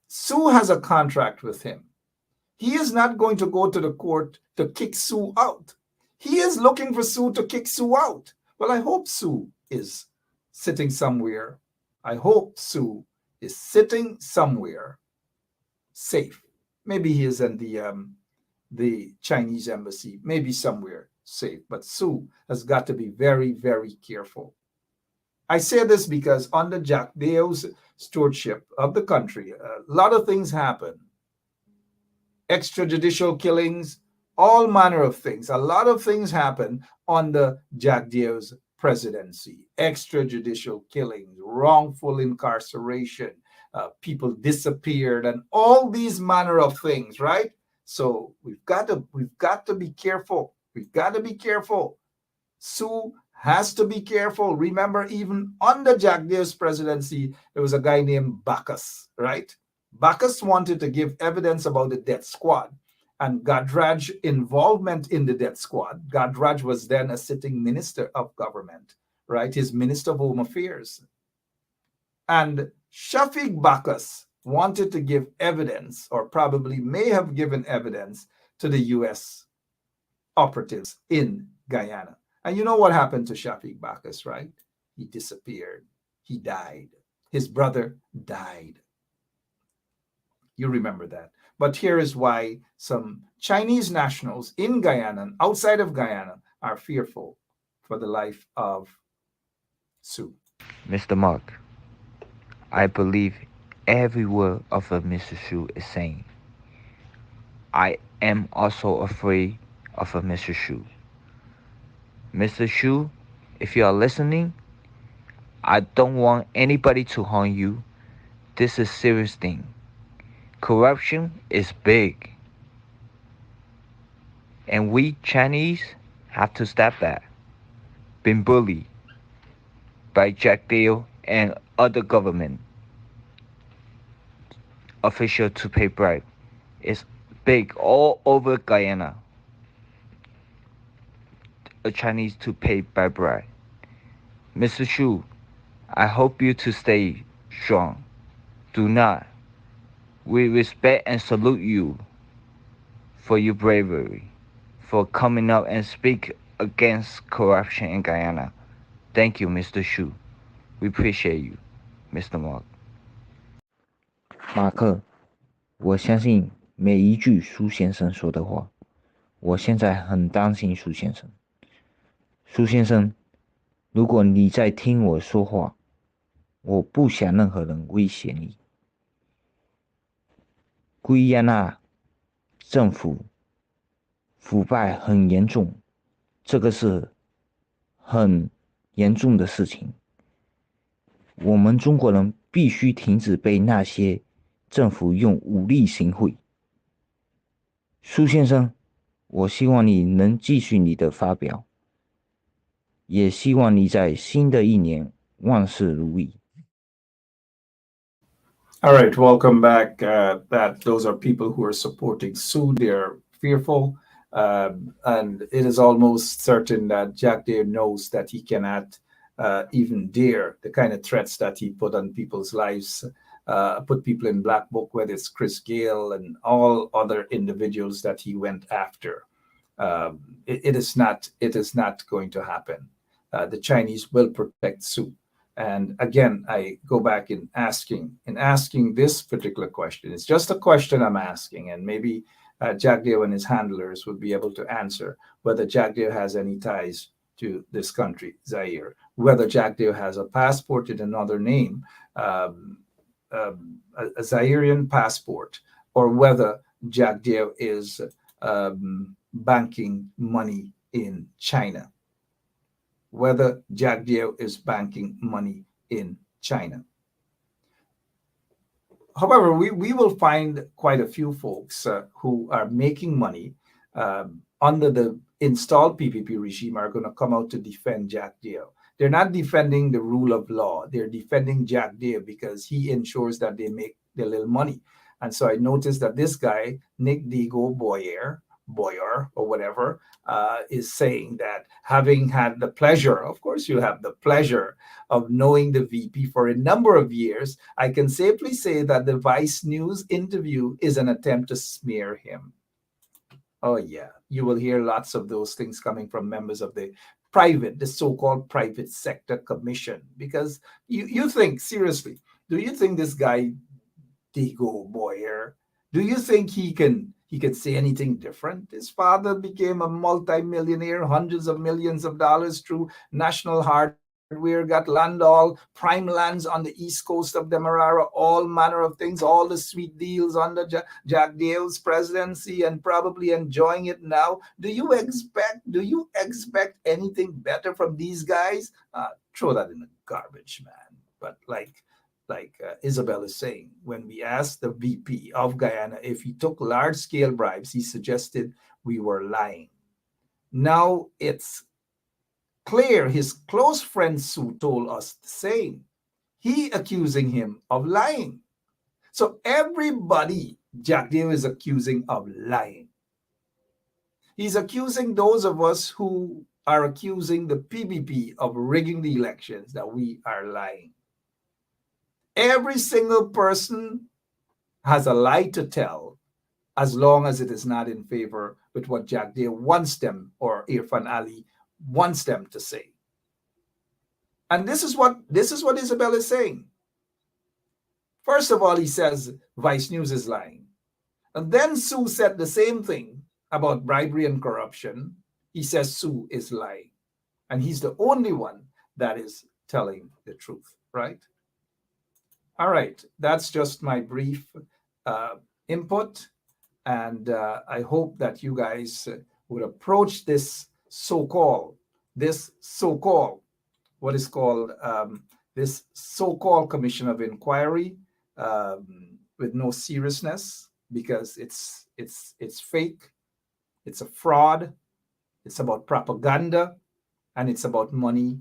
Sue has a contract with him. He is not going to go to the court to kick Sue out. He is looking for Sue to kick Sue out. Well, I hope Sue is sitting somewhere. I hope Sue is sitting somewhere safe. Maybe he is in the Chinese embassy, maybe somewhere safe. But Sue has got to be very, very careful. I say this because under Jagdeo's stewardship of the country, a lot of things happen. Extrajudicial killings, all manner of things. A lot of things happen under Jagdeo's presidency. Extrajudicial killings, wrongful incarceration, people disappeared, and all these manner of things, right? So we've got to be careful. We've got to be careful. Sue has to be careful. Remember, even under Jagdeo's presidency, there was a guy named Bacchus, right? Bacchus wanted to give evidence about the death squad and Gadraj's involvement in the death squad. Gadraj was then a sitting minister of government, right? His minister of home affairs. And Shafiq Bacchus wanted to give evidence, or probably may have given evidence, to the U.S. operatives in Guyana. And you know what happened to Shafiq Bacchus, right? He disappeared. He died. His brother died. You remember that. But here is why some Chinese nationals in Guyana and outside of Guyana are fearful for the life of Sue. Mr. Mark, I believe every word of what Mr. Shu is saying. I am also afraid of Mr. Shu. Mr. Shu, if you are listening, I don't want anybody to harm you. This is a serious thing. Corruption is big. And we Chinese have to step back. Been bullied by Jagdeo and other government officials to pay bribe. It's big all over Guyana. A Chinese to pay by bribe. Mr. Shu, I hope you to stay strong. Do not. We respect and salute you for your bravery, for coming out and speak against corruption in Guyana. Thank you, Mr. Shu. We appreciate you, Mr. Mark. 马克，我相信每一句苏先生说的话。我现在很担心苏先生。苏先生，如果你在听我说话，我不想任何人威胁你。圭亚那政府腐败很严重，这个是很严重的事情。我们中国人必须停止被那些政府用武力行贿。苏先生，我希望你能继续你的发表，也希望你在新的一年万事如意。All right, welcome back. Those are people who are supporting Sue. They're fearful, and it is almost certain that Jagdeo knows that he cannot even dare the kind of threats that he put on people's lives, put people in black book, whether it's Chris Gale and all other individuals that he went after. It is not going to happen. The Chinese will protect Sue. And again, I go back in asking this particular question. It's just a question I'm asking, and maybe Jagdeo and his handlers will be able to answer whether Jagdeo has any ties to this country, Zaire, whether Jagdeo has a passport in another name, a Zairean passport, or whether Jagdeo is banking money in China. Whether Jagdeo is banking money in China. However, we will find quite a few folks who are making money under the installed PPP regime are going to come out to defend Jagdeo. They're not defending the rule of law. They're defending Jagdeo because he ensures that they make their little money. And so I noticed that this guy, Nick Digo Boyer, or whatever, is saying that having had the pleasure, of course you have the pleasure of knowing the VP for a number of years, I can safely say that the Vice News interview is an attempt to smear him. Oh yeah, you will hear lots of those things coming from members of the so-called private sector commission, because you think, seriously, do you think this guy, Digo Boyer, do you think he can say anything different? His father became a multi-millionaire, hundreds of millions of dollars through National Hardware, got land, all prime lands on the east coast of Demerara, all manner of things, all the sweet deals under Jagdeo's presidency, and probably enjoying it now. Do you expect anything better from these guys? Throw that in the garbage, man. But like Isabel is saying, when we asked the VP of Guyana if he took large-scale bribes, he suggested we were lying. Now it's clear his close friend Sue told us the same. He accusing him of lying. So everybody Jagdeo is accusing of lying. He's accusing those of us who are accusing the PBP of rigging the elections that we are lying. Every single person has a lie to tell, as long as it is not in favor with what Jagdeo wants them, or Irfan Ali wants them to say. And this is what Isabel is saying. First of all, he says Vice News is lying. And then Sue said the same thing about bribery and corruption. He says Sue is lying. And he's the only one that is telling the truth, right? All right, that's just my brief input, and I hope that you guys would approach this so-called commission of inquiry with no seriousness, because it's fake, it's a fraud, it's about propaganda, and it's about money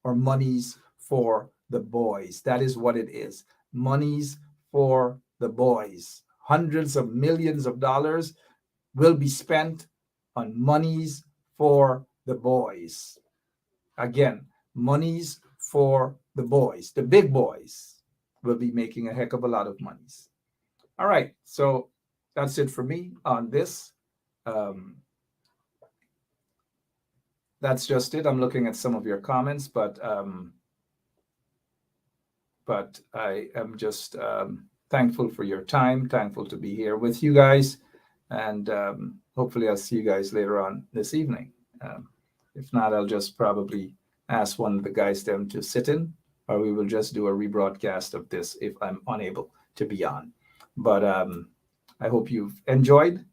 or monies for the boys. That is what it is. Monies for the boys. Hundreds of millions of dollars will be spent on monies for the boys. Again, monies for the boys. The big boys will be making a heck of a lot of monies. All right, so that's it for me on this. That's just it. I'm looking at some of your comments, but I am just thankful for your time, thankful to be here with you guys, and hopefully I'll see you guys later on this evening. If not, I'll just probably ask one of the guys them to sit in, or we will just do a rebroadcast of this if I'm unable to be on. But I hope you've enjoyed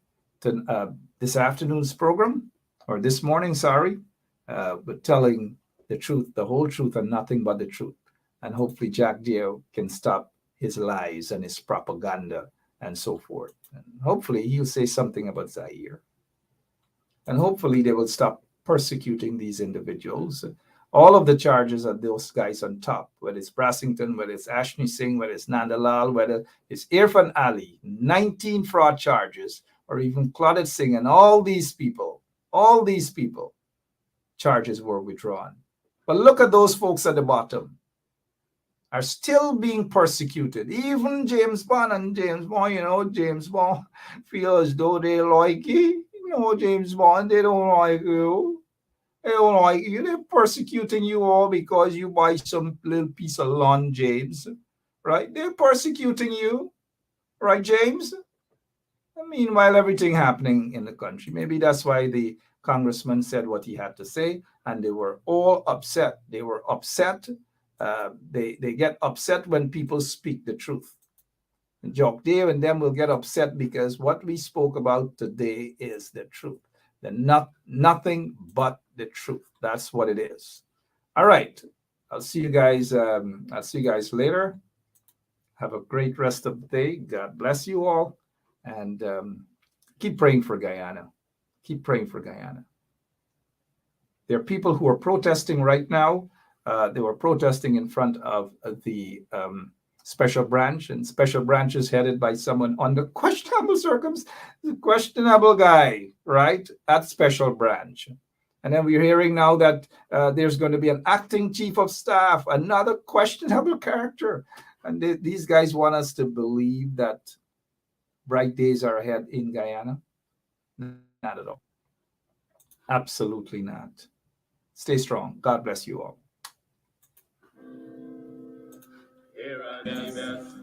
this afternoon's program, or this morning, sorry, but telling the truth, the whole truth, and nothing but the truth. And hopefully Jagdeo can stop his lies and his propaganda and so forth. And hopefully he'll say something about Zaire. And hopefully they will stop persecuting these individuals. All of the charges of those guys on top, whether it's Brassington, whether it's Ashni Singh, whether it's Nandalal, whether it's Irfan Ali, 19 fraud charges, or even Claudette Singh, and all these people, charges were withdrawn. But look at those folks at the bottom, are still being persecuted. Even James Bond, James Bond feel as though they like you. James Bond, they don't like you. They don't like you. They're persecuting you all because you buy some little piece of lawn, James. Right? They're persecuting you. Right, James? Meanwhile, everything happening in the country. Maybe that's why the congressman said what he had to say, and they were all upset. They were upset. They get upset when people speak the truth. And Jagdeo and them will get upset because what we spoke about today is the truth. Nothing but the truth. That's what it is. All right. I'll see you guys. I'll see you guys later. Have a great rest of the day. God bless you all. And keep praying for Guyana. Keep praying for Guyana. There are people who are protesting right now. They were protesting in front of the special branch, and special branch is headed by someone under questionable guy, right, at special branch. And then we're hearing now that there's going to be an acting chief of staff, another questionable character. And these guys want us to believe that bright days are ahead in Guyana. Not at all. Absolutely not. Stay strong. God bless you all. Here at the best,